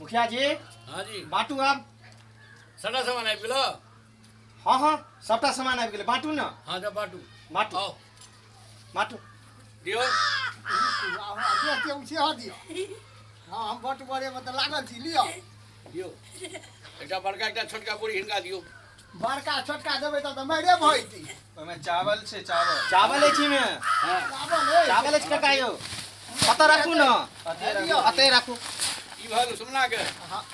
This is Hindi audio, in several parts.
मुखिया जी हाँ जी बाँटू आप। सड़ा सामान आबि गेलो। हाँ हाँ सबटा सामान आबि गेलै बाँटू न। हाँ तो बाटू बाँटू आओ बाँटू। दियो हाँ हम बट बड़े में तो लागल छी लियो दियो एकटा बड़का एकटा छोटका पूरी हिनका दियो। बड़का छोटका देबै तब तो मेरे भइती ओहिमे चावल छै चावल। चावल अछि में। हाँ चावल अछि काका यौ। कतऽ राखू न। अतै राखू। ई भल सुमना के।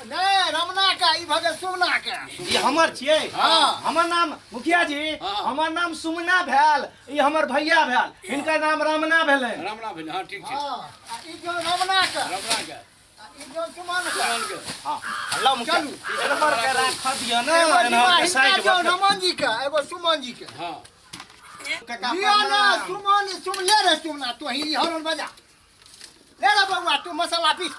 नहीं रमना का ई भगे सुमना के ई हमर छियै। हाँ। हमर नाम मुखिया जी हाँ। हमर नाम सुमना भेल ई हमर भैया भेल हिनकर नाम रमना भेलै। रामना भेल हाँ ठीक छै। हाँ ई जो रमना का रामना के ई जो सुमन का सुमन के हाँ अल्लाह मुखिया चलू। एकर के राख दियो न एगो एनहर के साइड जो पर। रमन जी का एगो सुमन जी के हाँ काका लिया ना सुमन सुम ले रे सुमना तू ही हरन बजा ले रे बउआ तू मसाला पीस।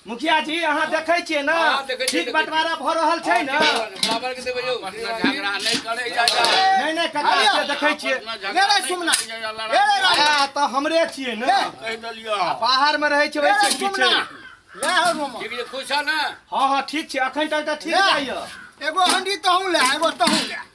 मुखिया जी अहाँ देखै छियै न हाँ, देखै छियै, ठीक देखै बंटवारा भऽ रहल छै न। बराबर के देबै यौ झगड़ा नहीं करे जा नहीं नहीं काका से देखै छियै। ले रे सुमना ले रे आ तऽ हमरे छियै न। कहि देलियो बाहर में रहै छै ले वैसे रे की छै। सुमना ले हो रोमा ठीक है खुश है ना। हाँ हाँ ठीक छै अखन तक तऽ ठीक ले। जाइए। एगो हंडी तहू ले एगो तहू ले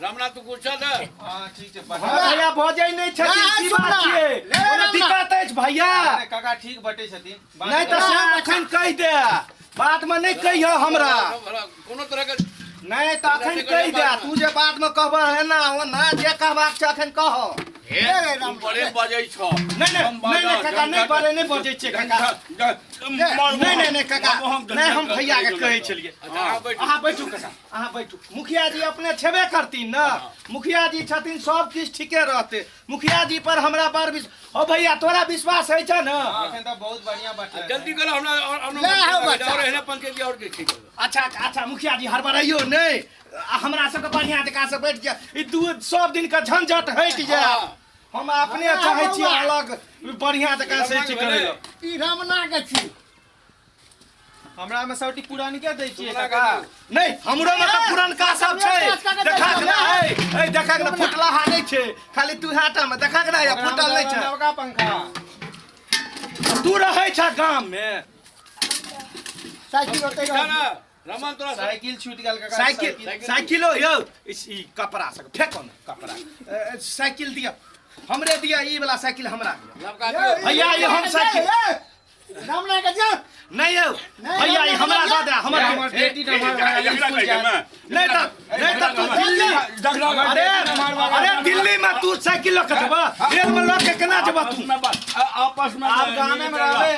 रामना तू खुश है ना। हाँ ठीक छै भैया भजै नहि छथिन ले की सुमना। बात छियै। ले कोनो रामना। दिक्कत अछि भैया। काका ठीक बटे छथिन नहीं तो से अखन कहि दे बात में नहीं कहियो हमरा। कोनो तरह के नहीं तो अखन कहि दे तू जे बाद में कहबह है ना ओ ना जे कहबाक छै अखन कह। हे तू बड़े बजै छ। नहीं नहीं काका नहीं बड़े नहीं बजै छियै काका। नहीं काका नहीं हम भैया के कहै छलियै। अहाँ बैठू काका अहाँ बैठू। मुखिया जी अपने छेबे करतीन न। मुखिया जी छथिन सब किछ ठीके रहते। मुखिया जी पर हमरा बड़ ओ भैया तोरा विश्वास है छ न। अखन तो बहुत बढ़िया बटे जल्दी करो ले आओ बच्चा। और है पंचायत और के ठीक अच्छा अच्छा मुखिया जी हड़बड़ाइयो नहीं हमरा सबके बढ़िया जकाँ से बैठ जाए ई दू सब दिन का झंझट हट जाए। हम अपने चाहे छी अलग बढ़िया जकाँ से छी करे। ई रमना के छी हमरा में सबटी पुरानी के दै छियै काका काका नहीं हमरो में तो पुरनका सब छै। देखा के ना है देखा के ना फुटलाहा नहीं छै खाली तू हाटा में देखा के ना या फुटल नहीं छै। नवका पंखा तू रहै छ गांव में साइकिल होते ना रमन तोरा साइकिल छूट गेल काका साइकिलो यो ई कपड़ा सब फेंको ना कपड़ा साइकिल दिया हमरे दिया ई वाला साइकिल हमरा दिया। लबका भैया ये हम साइकिल रमना के जा नहीं यो भैया ये हमरा दे दे हमर बेटी नहीं तो तू दिल्ली अरे दिल्ली में तू साइकिल लेके जेबा रेल में लेके केना जेबा तू। आपस में आप गामे में रहबे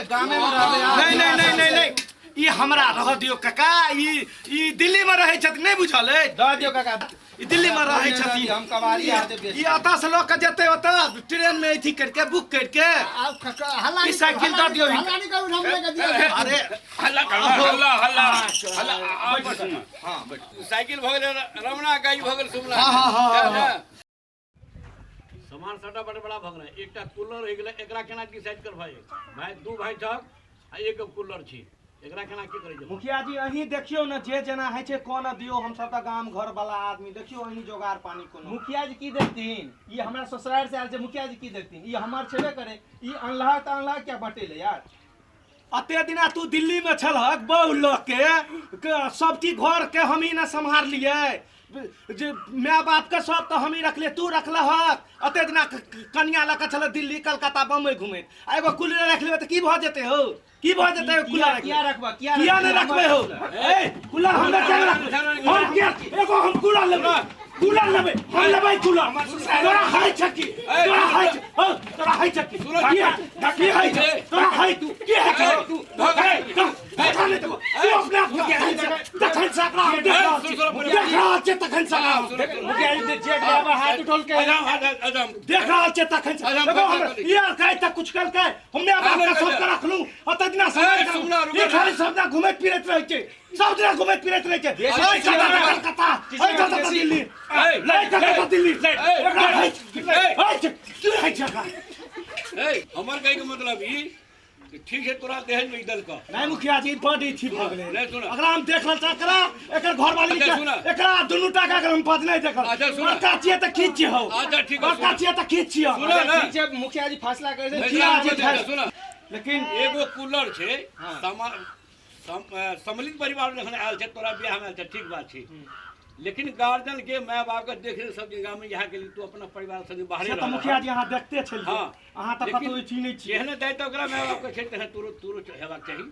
नहीं ई हमरा रह दियो काका ई दिल्ली में रहै छथि नहीं बुझल है। दऽ दियौ काका ई दिल्ली में रहै छथि हम कबाड़ी आते ई अता से लोग के जेते ओता ट्रेन में एथी करके बुक करके हल्ला ई साइकिल दऽ दियौ। हल्ला नहीं करू रमना के दिया अरे हल्ला हल्ला आपस में हां बैठ साइकिल भ गेल रमना गाई भ गेल सुमना। हाँ। सामान सटा बड़ा भग रहा है। एकटा कूलर हो गेलै एकरा केना डिसाइड कर भाई दू भाई छक आ एक कूलर छी एकरा केना की करै छै। मुखिया जी अहीं देखियो न जे जना है छै कोन दियो हम सब गांव घर वाला आदमी देखियो अहीं जोगार पानी कोनो। मुखिया जी की देखतीन ये हमरा ससुराल से आयल छै मुखिया जी की देखतीन ये हमर छेबे करे ई अनलहा त अनलहा क्या बटेले यार। अते दिना तू दिल्ली में छलहक बहु लोग के सबटी घर के हम ही न संभाल लिए जे माय बाप के सब तो हम ही रखले तू रखलहक। अते दिना कन्या लके छल दिल्ली कलकत्ता बम्बई घूमे एगो कुलर रख लेबे त की भ जेते हो की भ जेते कुलर क्या रखबा किया नहीं रखबे हो ए कुलर हम क्या रखबे हम क्या एगो हम कुलर लेबे हम लेबे कुलर तोरा हाय छकी तोरा हाय हो तोरा हाय छकी की हाय तोरा हाय तू की है तू देखा नहीं तो तू अपने आप क्या है तखन सकरा देख रहा है तखन सकरा मुखिया जी जे ड्राइवर हाथ उठोल के देख रहा है तखन सकरा यार काहे तक कुछ कर के हमने बाप का सब कर रख लूं अत दिना समय ये खाली सब ना घूमे फिरत रह के सब दिन घूमे फिरत रह के कलकत्ता दिल्ली दिल्ली क्यों है जगह हमर कहे के मतलब ई ठीक है तोरा देहन में दल का नहीं मुखिया जी बड़ी ठीक हो गेले। नहीं सुन अगर हम देख ल एकरा एकर घर वाली के एकरा दुनु टाका के हम पद नहीं देखल। अच्छा सुन बड़का छिए त खींच हो अच्छा ठीक है बड़का छिए त खींच हो सुन ना ठीक छै मुखिया जी फैसला कर दे मुखिया जी जी सुन लेकिन एगो कूलर छे सामान सम्मिलित परिवार में आयल छै तोरा बियाह में आयल छै ठीक बात छै लेकिन गार्जियन के माय बाप के देख रहे सब जगह में यहाँ के लिए तू अपना परिवार से बाहर से तो मुखिया जी अहाँ देखते छलिए हाँ अहाँ तक कतौ चिन्है छी जेहने दायित्व ओकरा माय बाप के छै तेहने तुरंत हेबाक चाही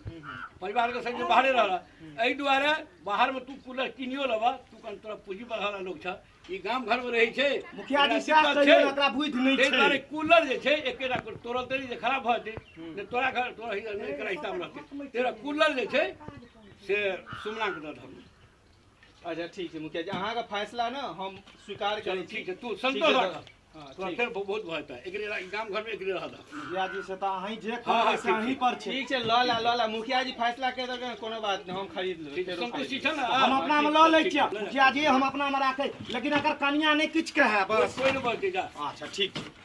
परिवार के संग बाहरे रहला एहि दुआरे बाहर में तू कूलर किनियो लेबा तू कन तोरा पूंजी बढ़ाला लोग छ ई गांव घर में रहै छै मुखिया जी से कहियो एकरा बुद्धि नहीं छै तारे कूलर जे छै एकेटा तोरल तेरी जे खराब भ जेतै ने तोरा घर तोरा एकरा हिसाब रहतै तेरा कूलर जे छै से सुमना के दऽ दहक अच्छा ठीक छै मुखिया जी अहाँ का फैसला ना हम स्वीकार चल करै छी ठीक है तू संतोष रख हाँ, तोरा ठीक। फिर बहुत भय था एकरे गांव घर में एकरे रहत मुखिया जी से तो अहीं जे हाँ, कहबै से ठीक, अहीं पर छै ठीक छै लऽ ला मुखिया जी फैसला कहि देलकै कोनो बात नहीं हम खरीद लेबै ठीक फेरो संतुष्टि खरीद छै ना हम अपना में लऽ लै छियै मुखिया जी हम अपना में राखै लेकिन अगर कनिया नहीं किछ कहे लेबै। बस कोई नहीं बोलते जा अच्छा ठीक छै